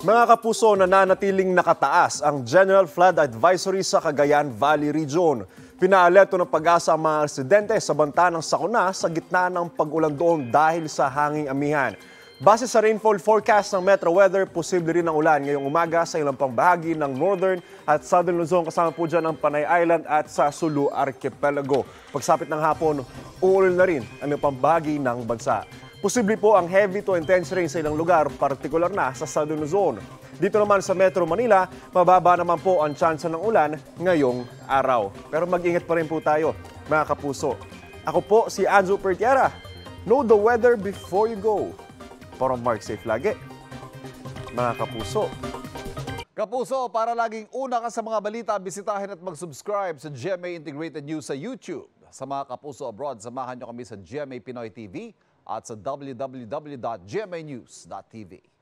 Mga kapuso, nananatiling nakataas ang General Flood Advisory sa Cagayan Valley Region. Pinaalerto ng Pag-asa ang mga residente sa banta ng sakuna sa gitna ng pag-ulan doon dahil sa hanging amihan. Base sa rainfall forecast ng Metro Weather, posible rin ang ulan ngayong umaga sa ilang pang bahagi ng Northern at Southern Luzon, kasama po dyan ang Panay Island at sa Sulu Archipelago. Pagsapit ng hapon, uulan na rin ang ilang pang bahagi ng bansa. Posible po ang heavy to intense rain sa ilang lugar, partikular na sa Southern Luzon. Dito naman sa Metro Manila, mababa naman po ang tsansa ng ulan ngayong araw. Pero mag-ingat pa rin po tayo, mga kapuso. Ako po si Anzo Pertiera. Know the weather before you go. Para Mark safe lagi, mga kapuso. Kapuso, para laging una ka sa mga balita, bisitahin at mag-subscribe sa GMA Integrated News sa YouTube. Sa mga kapuso abroad, samahan nyo kami sa GMA Pinoy TV at sa www.gmanews.tv.